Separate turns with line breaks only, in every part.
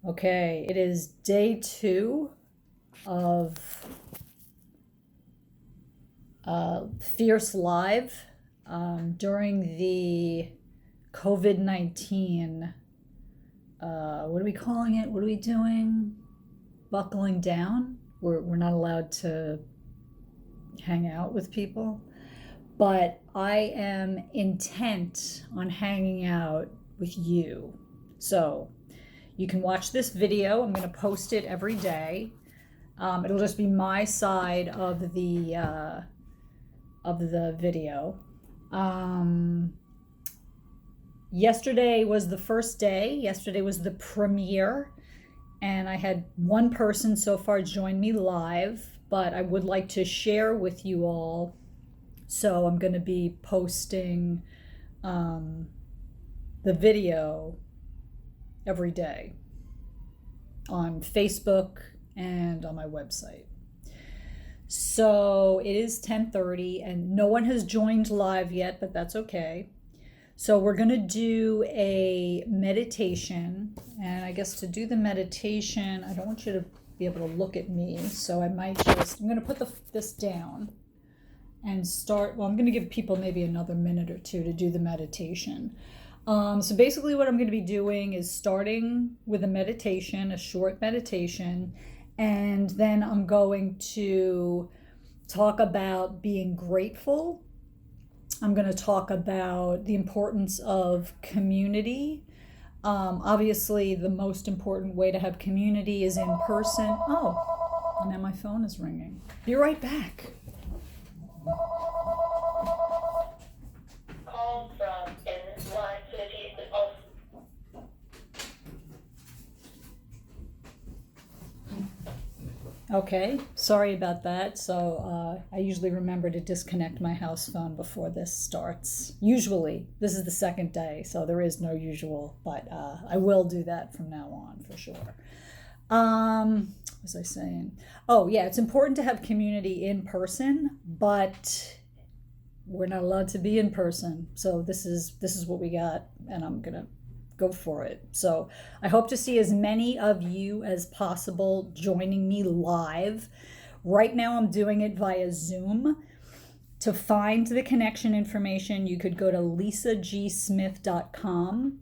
Okay, it is day 2 of Fierce Live during the COVID-19. What are we calling it? What are we doing? Buckling down? We're not allowed to hang out with people. But I am intent on hanging out with you. So you can watch this video. I'm going to post it every day. It'll just be my side of the video. Yesterday was the first day. Yesterday was the premiere, and I had one person so far join me live, but I would like to share with you all. So I'm going to be posting the video every day on Facebook and on my website. So it is 10:30 and no one has joined live yet, but that's okay. So we're going to do a meditation, and I guess to do the meditation, I don't want you to be able to look at me, so I'm going to put this down and start. Well, I'm going to give people maybe another minute or two to do the meditation. So basically what I'm going to be doing is starting with a meditation, a short meditation, and then I'm going to talk about being grateful. I'm going to talk about the importance of community. Obviously, the most important way to have community is in person. Oh, and now my phone is ringing. Be right back.
Call from NYC of.
Okay, sorry about that. So I usually remember to disconnect my house phone before this starts. Usually, this is the second day, so there is no usual, but I will do that from now on for sure. What was I saying? Oh yeah, it's important to have community in person, but we're not allowed to be in person. So this is what we got, and I'm gonna go for it. So I hope to see as many of you as possible joining me live. Right now I'm doing it via Zoom. To find the connection information, you could go to lisagsmith.com.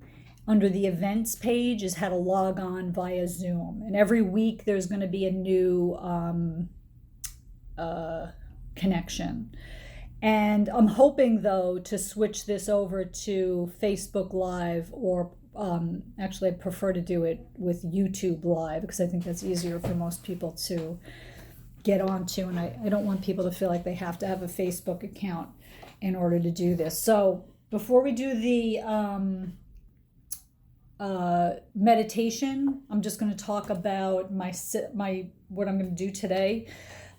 Under the events page is how to log on via Zoom. And every week there's going to be a new connection. And I'm hoping, though, to switch this over to Facebook Live, or actually I prefer to do it with YouTube Live because I think that's easier for most people to get onto, and I don't want people to feel like they have to have a Facebook account in order to do this. So before we do the meditation, I'm just going to talk about what I'm going to do today.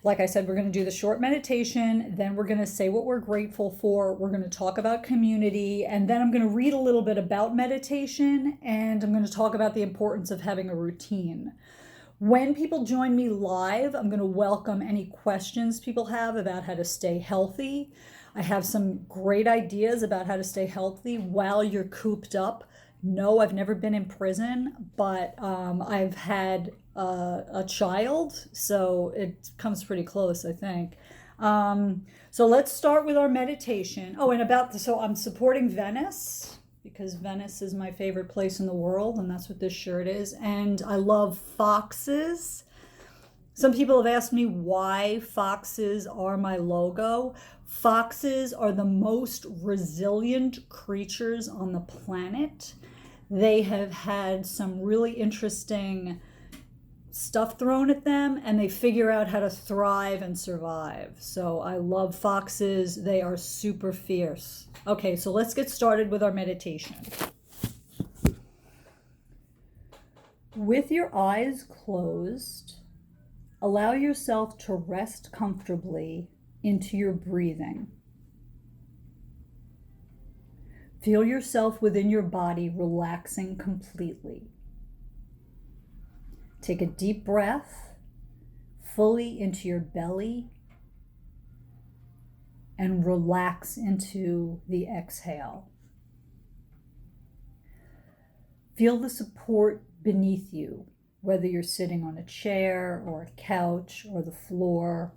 Like I said, we're going to do the short meditation, then we're going to say what we're grateful for, we're going to talk about community, and then I'm going to read a little bit about meditation, and I'm going to talk about the importance of having a routine. When people join me live, I'm going to welcome any questions people have about how to stay healthy. I have some great ideas about how to stay healthy while you're cooped up. No, I've never been in prison, but I've had a child, so it comes pretty close, I think. So let's start with our meditation. Oh, and so I'm supporting Venice because Venice is my favorite place in the world, and that's what this shirt is. And I love foxes. Some people have asked me why foxes are my logo. Foxes are the most resilient creatures on the planet. They have had some really interesting stuff thrown at them, and they figure out how to thrive and survive. So I love foxes. They are super fierce. Okay, so let's get started with our meditation. With your eyes closed, allow yourself to rest comfortably into your breathing. Feel yourself within your body relaxing completely. Take a deep breath fully into your belly and relax into the exhale. Feel the support beneath you whether you're sitting on a chair or a couch or the floor.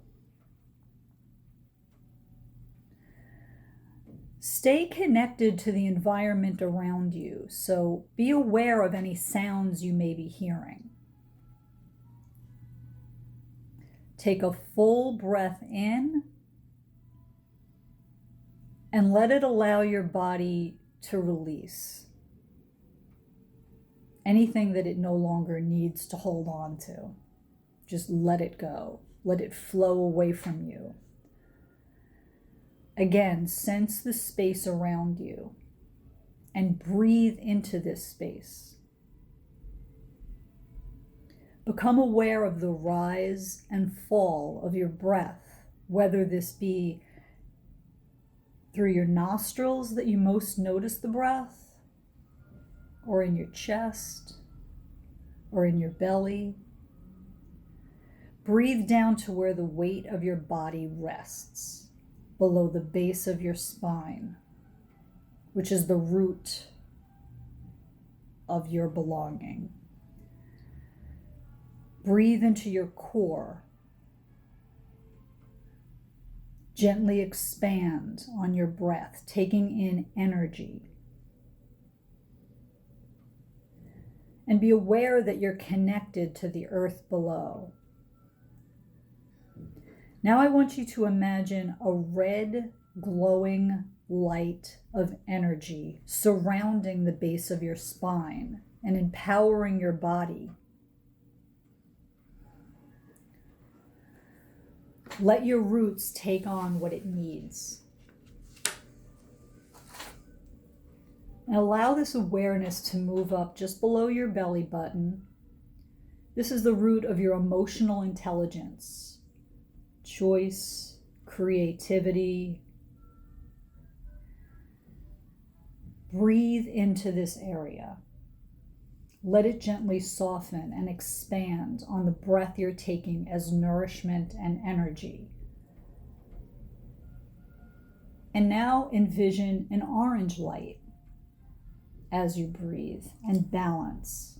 Stay connected to the environment around you, so be aware of any sounds you may be hearing. Take a full breath in and let it allow your body to release anything that it no longer needs to hold on to. Just let it go. Let it flow away from you. Again, sense the space around you and breathe into this space. Become aware of the rise and fall of your breath, whether this be through your nostrils that you most notice the breath, or in your chest, or in your belly. Breathe down to where the weight of your body rests, below the base of your spine, which is the root of your belonging. Breathe into your core. Gently expand on your breath, taking in energy. And be aware that you're connected to the earth below. Now I want you to imagine a red, glowing light of energy surrounding the base of your spine and empowering your body. Let your roots take on what it needs. And allow this awareness to move up just below your belly button. This is the root of your emotional intelligence, choice, creativity. Breathe into this area. Let it gently soften and expand on the breath you're taking as nourishment and energy. And now envision an orange light as you breathe and balance.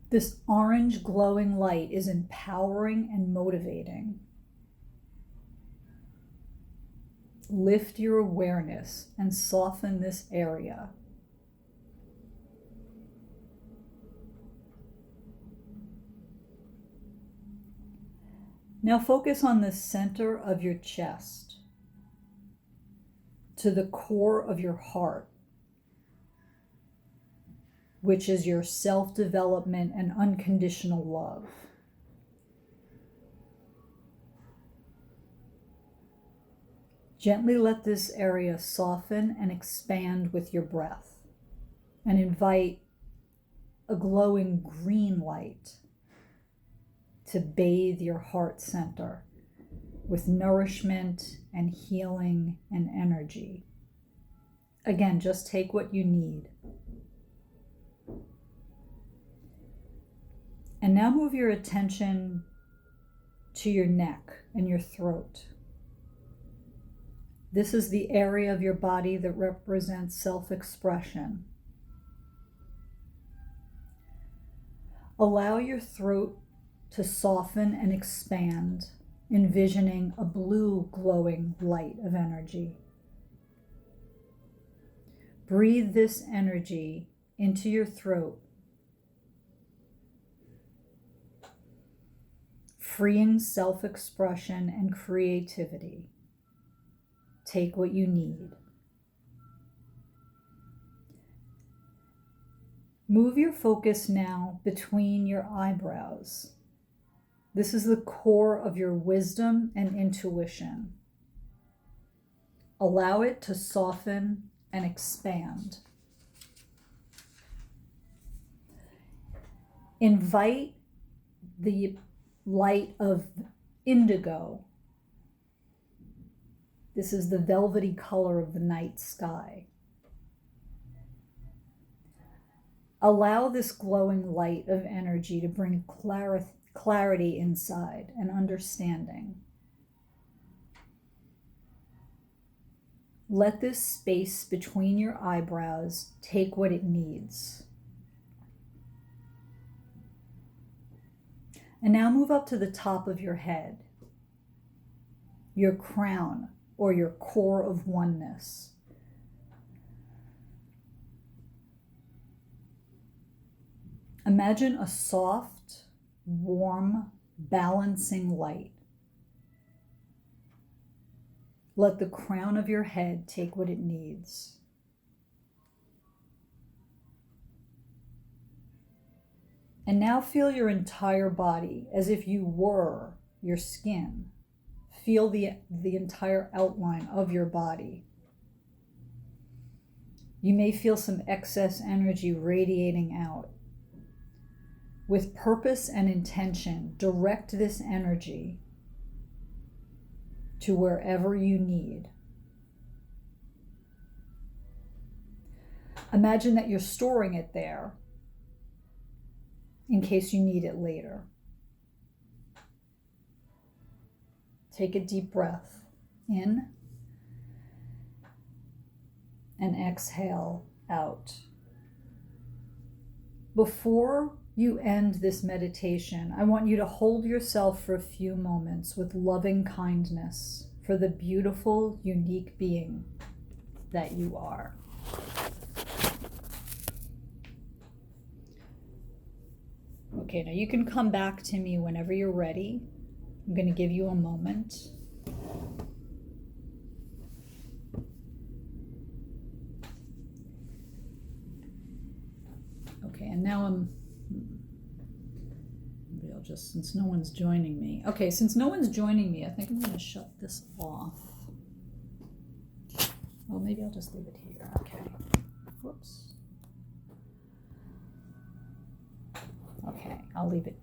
This orange glowing light is empowering and motivating. Lift your awareness and soften this area. Now focus on the center of your chest, to the core of your heart, which is your self-development and unconditional love. Gently let this area soften and expand with your breath, and invite a glowing green light to bathe your heart center with nourishment and healing and energy. Again, just take what you need. And now move your attention to your neck and your throat. This is the area of your body that represents self-expression. Allow your throat to soften and expand, envisioning a blue glowing light of energy. Breathe this energy into your throat, freeing self-expression and creativity. Take what you need. Move your focus now between your eyebrows. This is the core of your wisdom and intuition. Allow it to soften and expand. Invite the light of indigo. This is the velvety color of the night sky. Allow this glowing light of energy to bring clarity inside and understanding. Let this space between your eyebrows take what it needs. And now move up to the top of your head, your crown, or your core of oneness. Imagine a soft, warm, balancing light. Let the crown of your head take what it needs. And now feel your entire body as if you were your skin. Feel the entire outline of your body. You may feel some excess energy radiating out. With purpose and intention, direct this energy to wherever you need. Imagine that you're storing it there in case you need it later. Take a deep breath in and exhale out. Before you end this meditation, I want you to hold yourself for a few moments with loving kindness for the beautiful, unique being that you are. Okay, now you can come back to me whenever you're ready. I'm going to give you a moment. Okay, and now maybe I'll just, since no one's joining me. Okay, since no one's joining me, I think I'm going to shut this off. Well, maybe I'll just leave it here. Okay. Whoops. Okay, I'll leave it.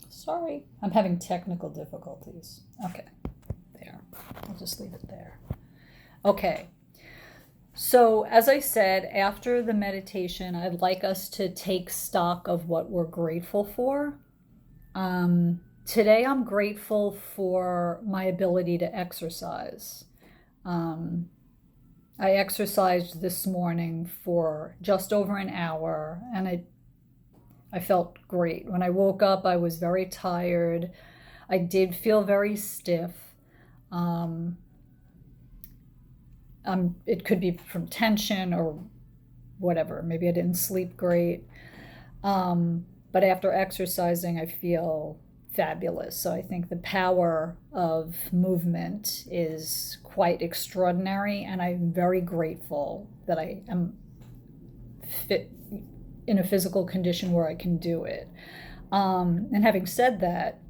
Sorry, I'm having technical difficulties. Okay, there. I'll just leave it there. Okay, so as I said, after the meditation, I'd like us to take stock of what we're grateful for. Today, I'm grateful for my ability to exercise. I exercised this morning for just over an hour, and I felt great. When I woke up, I was very tired. I did feel very stiff. It could be from tension or whatever. Maybe I didn't sleep great. But after exercising, I feel fabulous. So I think the power of movement is quite extraordinary, and I'm very grateful that I am fit in a physical condition where I can do it. And having said that,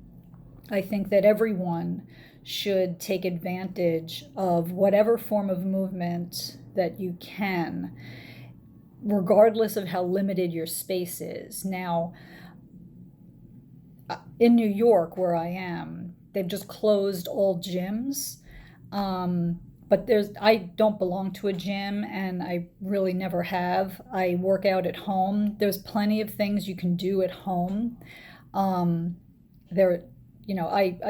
I think that everyone should take advantage of whatever form of movement that you can, regardless of how limited your space is. Now, in New York, where I am, they've just closed all gyms. But I don't belong to a gym, and I really never have. I work out at home. There's plenty of things you can do at home. I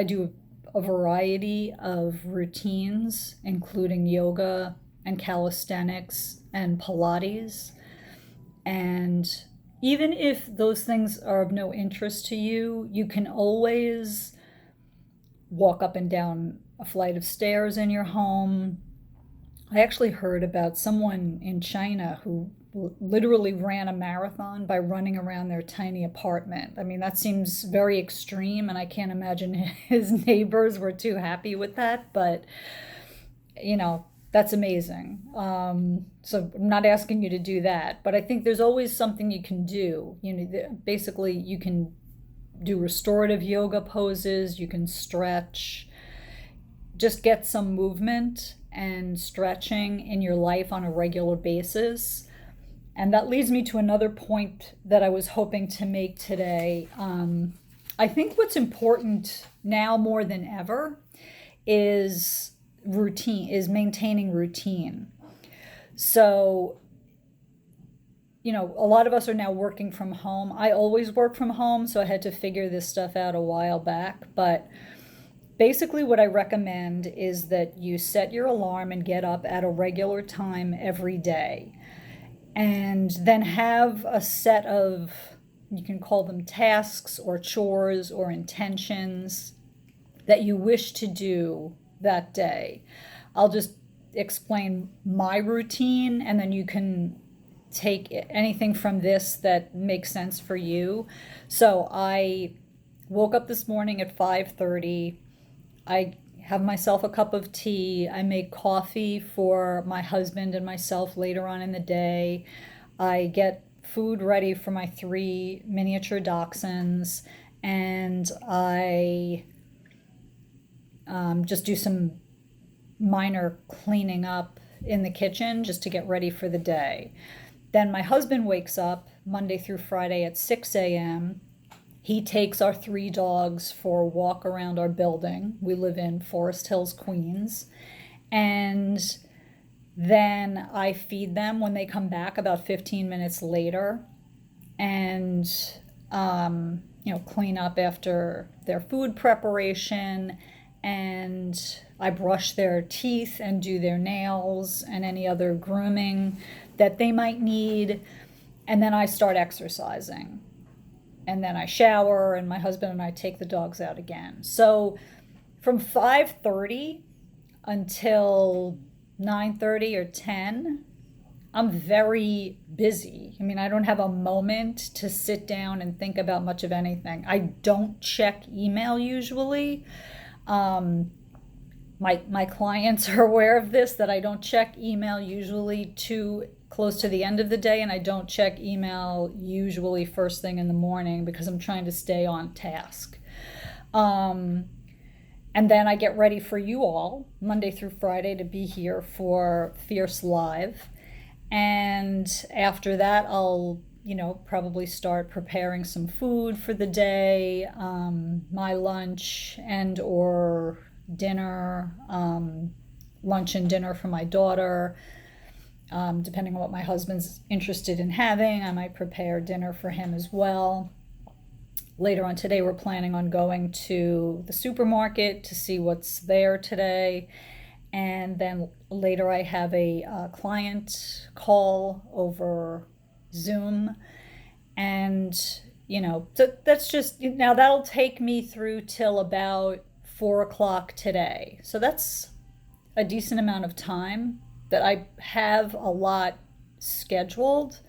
do a variety of routines, including yoga and calisthenics and Pilates. And even if those things are of no interest to you, you can always walk up and down a flight of stairs in your home. I actually heard about someone in China who literally ran a marathon by running around their tiny apartment. I mean, that seems very extreme, and I can't imagine his neighbors were too happy with that, but that's amazing. So I'm not asking you to do that, but I think there's always something you can do. Basically you can do restorative yoga poses, you can stretch, just get some movement and stretching in your life on a regular basis. And that leads me to another point that I was hoping to make today. I think what's important now more than ever is maintaining routine. So, a lot of us are now working from home. I always work from home, so I had to figure this stuff out a while back. But basically what I recommend is that you set your alarm and get up at a regular time every day. And then have a set of you can call them tasks or chores or intentions that you wish to do that day. I'll just explain my routine, and then you can take anything from this that makes sense for you. So I woke up this morning at 5:30. I have myself a cup of tea. I make coffee for my husband and myself later on in the day. I get food ready for my 3 miniature dachshunds, and I just do some minor cleaning up in the kitchen just to get ready for the day. Then my husband wakes up Monday through Friday at 6 a.m. He takes our 3 dogs for a walk around our building. We live in Forest Hills, Queens. And then I feed them when they come back about 15 minutes later, and clean up after their food preparation, and I brush their teeth and do their nails and any other grooming that they might need. And then I start exercising. And then I shower, and my husband and I take the dogs out again. So from 5:30 until 9:30 or 10, I'm very busy. I mean, I don't have a moment to sit down and think about much of anything. I don't check email usually. My clients are aware of this, that I don't check email usually too close to the end of the day, and I don't check email usually first thing in the morning because I'm trying to stay on task. And then I get ready for you all Monday through Friday to be here for Fierce Live. And after that, I'll probably start preparing some food for the day, my lunch and or dinner, lunch and dinner for my daughter. Depending on what my husband's interested in having, I might prepare dinner for him as well. Later on today, we're planning on going to the supermarket to see what's there today. And then later I have a client call over Zoom. And, so that's just, now that'll take me through till about 4 o'clock today. So that's a decent amount of time that I have a lot scheduled.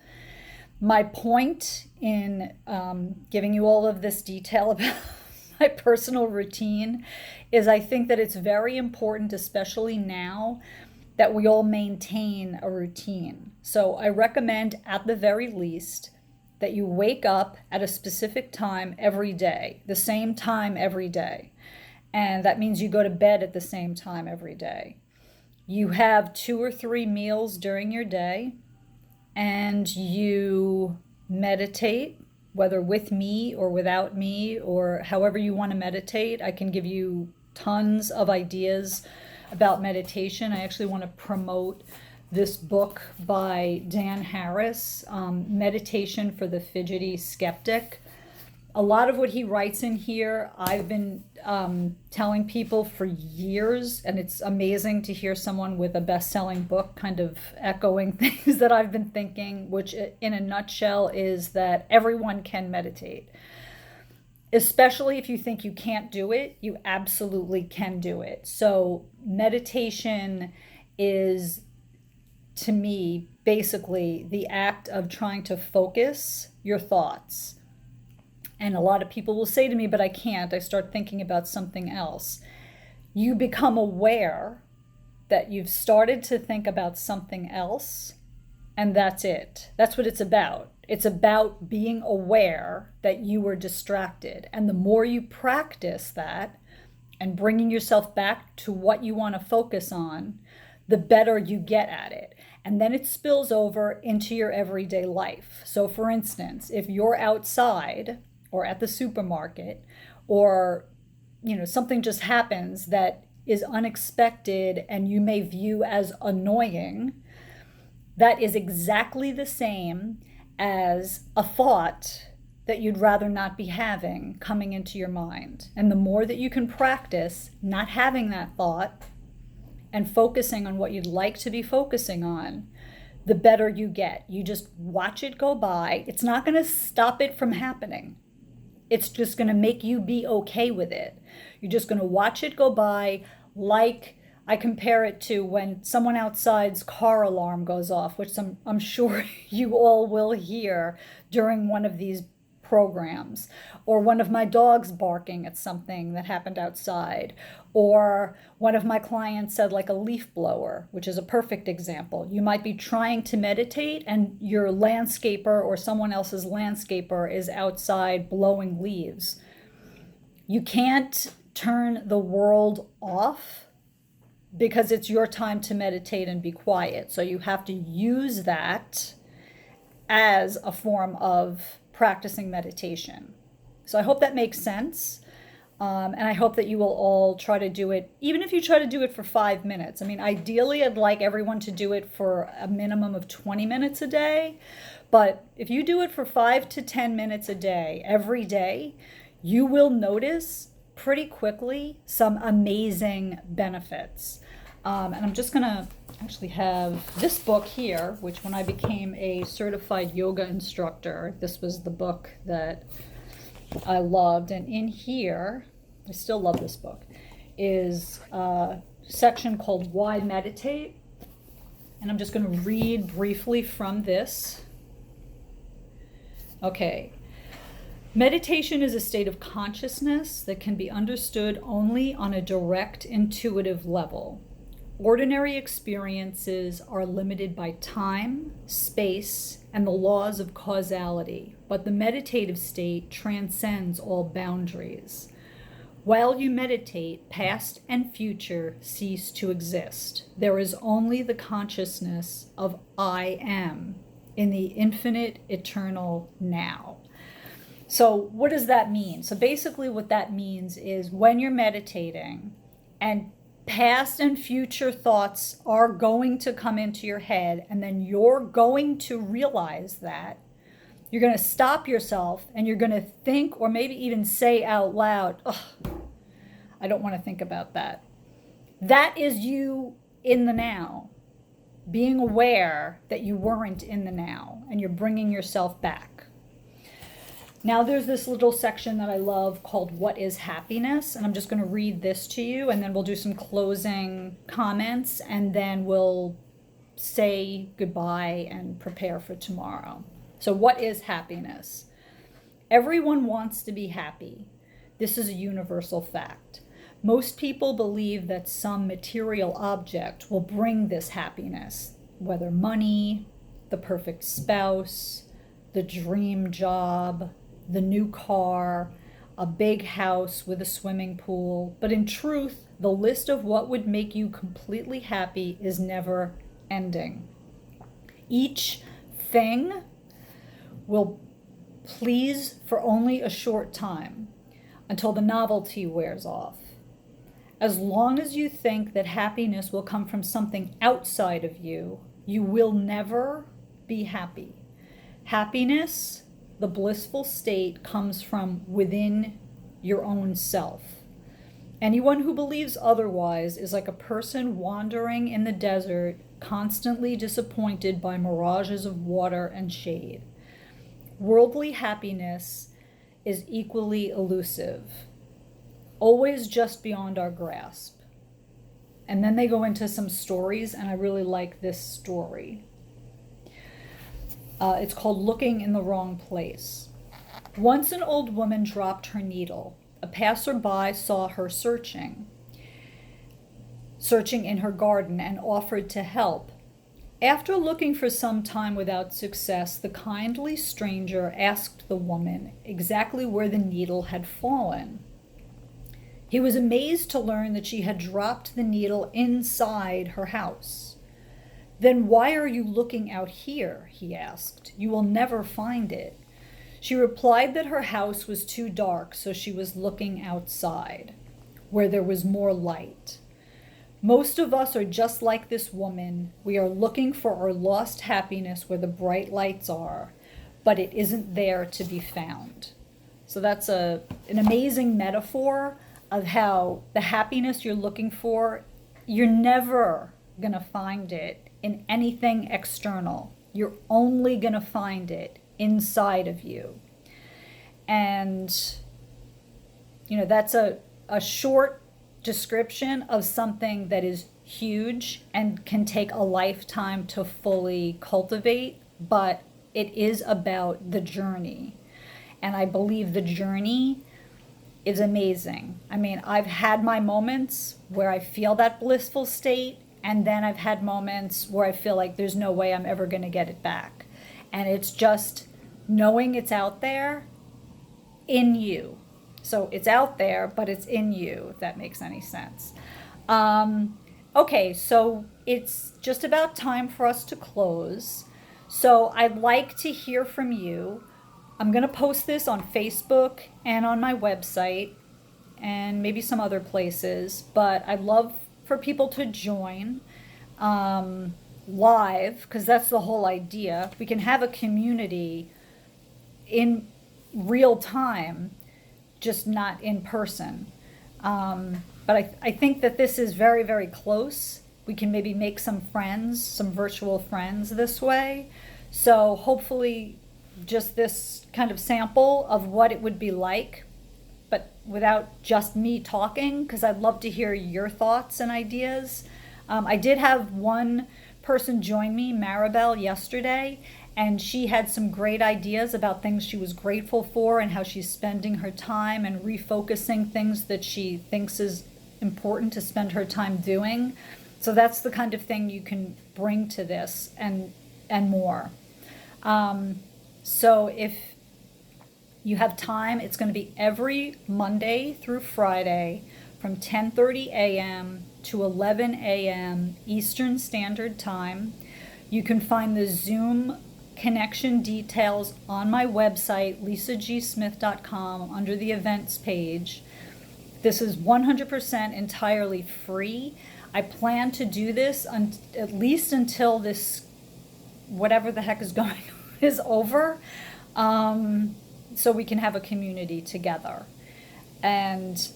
My point in giving you all of this detail about my personal routine is I think that it's very important, especially now, that we all maintain a routine. So I recommend at the very least that you wake up at a specific time every day, the same time every day. And that means you go to bed at the same time every day. You have 2 or 3 meals during your day, and you meditate, whether with me or without me, or however you want to meditate. I can give you tons of ideas about meditation. I actually want to promote this book by Dan Harris, Meditation for the Fidgety Skeptic. A lot of what he writes in here, I've been telling people for years, and it's amazing to hear someone with a best-selling book kind of echoing things that I've been thinking, which in a nutshell is that everyone can meditate. Especially if you think you can't do it, you absolutely can do it. So meditation is, to me, basically the act of trying to focus your thoughts. And a lot of people will say to me, but I can't. I start thinking about something else. You become aware that you've started to think about something else, and that's it. That's what it's about. It's about being aware that you were distracted. And the more you practice that and bringing yourself back to what you want to focus on, the better you get at it. And then it spills over into your everyday life. So for instance, if you're outside or at the supermarket, or something just happens that is unexpected and you may view as annoying, that is exactly the same as a thought that you'd rather not be having coming into your mind. And the more that you can practice not having that thought and focusing on what you'd like to be focusing on, the better you get. You just watch it go by. It's not going to stop it from happening. It's just going to make you be okay with it. You're just going to watch it go by, like I compare it to when someone outside's car alarm goes off, which I'm sure you all will hear during one of these programs, or one of my dogs barking at something that happened outside, or one of my clients said, like, a leaf blower, which is a perfect example. You might be trying to meditate and your landscaper or someone else's landscaper is outside blowing leaves. You can't turn the world off because it's your time to meditate and be quiet. So you have to use that as a form of practicing meditation. So I hope that makes sense. And I hope that you will all try to do it, even if you try to do it for 5 minutes. I mean, ideally, I'd like everyone to do it for a minimum of 20 minutes a day. But if you do it for 5 to 10 minutes a day, every day, you will notice pretty quickly some amazing benefits. And I'm just going to actually have this book here, which when I became a certified yoga instructor, this was the book that I loved. And in here, I still love this book, is a section called Why Meditate. And I'm just going to read briefly from this. Okay. Meditation is a state of consciousness that can be understood only on a direct, intuitive level. Ordinary experiences are limited by time, space, and the laws of causality, but the meditative state transcends all boundaries. While you meditate, past and future cease to exist. There is only the consciousness of I am in the infinite, eternal now. So what does that mean? So basically what that means is when you're meditating and past and future thoughts are going to come into your head, and then you're going to realize that. You're going to stop yourself and you're going to think, or maybe even say out loud, I don't want to think about that. That is you in the now, being aware that you weren't in the now, and you're bringing yourself back. Now there's this little section that I love called What is Happiness? And I'm just going to read this to you, and then we'll do some closing comments, and then we'll say goodbye and prepare for tomorrow. So what is happiness? Everyone wants to be happy. This is a universal fact. Most people believe that some material object will bring this happiness, whether money, the perfect spouse, the dream job, the new car, a big house with a swimming pool. But in truth, the list of what would make you completely happy is never ending. Each thing will please for only a short time until the novelty wears off. As long as you think that happiness will come from something outside of you, you will never be happy. Happiness, the blissful state, comes from within your own self. Anyone who believes otherwise is like a person wandering in the desert, constantly disappointed by mirages of water and shade. Worldly happiness is equally elusive, always just beyond our grasp. And then they go into some stories, and I really like this story. It's called Looking in the Wrong Place. Once an old woman dropped her needle. A passerby saw her searching in her garden, and offered to help. After looking for some time without success, the kindly stranger asked the woman exactly where the needle had fallen. He was amazed to learn that she had dropped the needle inside her house. "Then why are you looking out here?" he asked. "You will never find it." She replied that her house was too dark, so she was looking outside, where there was more light. Most of us are just like this woman. We are looking for our lost happiness where the bright lights are, but it isn't there to be found. So that's an amazing metaphor of how the happiness you're looking for, you're never going to find it in anything external. You're only going to find it inside of you. And, that's a short description of something that is huge and can take a lifetime to fully cultivate, but it is about the journey. And I believe the journey is amazing. I mean, I've had my moments where I feel that blissful state, and then I've had moments where I feel like there's no way I'm ever going to get it back. And it's just knowing it's out there in you. So it's out there, but it's in you, if that makes any sense. Okay, so it's just about time for us to close. So I'd like to hear from you. I'm going to post this on Facebook and on my website and maybe some other places, but I'd love for people to join live, because that's the whole idea. We can have a community in real time, just not in person. But I think that this is very, very close. We can maybe make some friends, some virtual friends this way. So hopefully just this kind of sample of what it would be like, but without just me talking, because I'd love to hear your thoughts and ideas. I did have one person join me, Maribel, yesterday, and she had some great ideas about things she was grateful for and how she's spending her time and refocusing things that she thinks is important to spend her time doing. So that's the kind of thing you can bring to this and more. So if you have time, it's going to be every Monday through Friday from 10:30 a.m. to 11 a.m. Eastern Standard Time. You can find the Zoom connection details on my website, lisagsmith.com, under the events page. This is 100% entirely free. I plan to do this at least until this, whatever the heck is going on, is over, so we can have a community together. And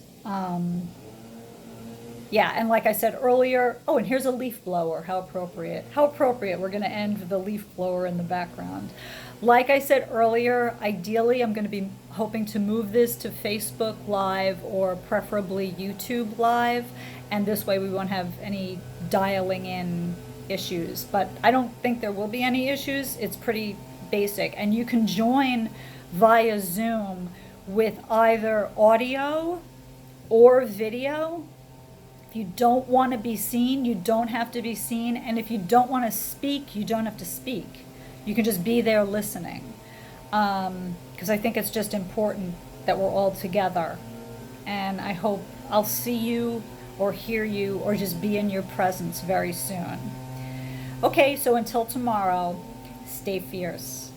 yeah, and like I said earlier, oh, and here's a leaf blower. How appropriate. How appropriate. We're going to end with the leaf blower in the background. Like I said earlier, ideally I'm going to be hoping to move this to Facebook Live or preferably YouTube Live, and this way we won't have any dialing in issues. But I don't think there will be any issues. It's pretty basic, and you can join via Zoom with either audio or video. If you don't want to be seen, you don't have to be seen. And if you don't want to speak, you don't have to speak. You can just be there listening. Because I think it's just important that we're all together. And I hope I'll see you or hear you or just be in your presence very soon. Okay, so until tomorrow, stay fierce.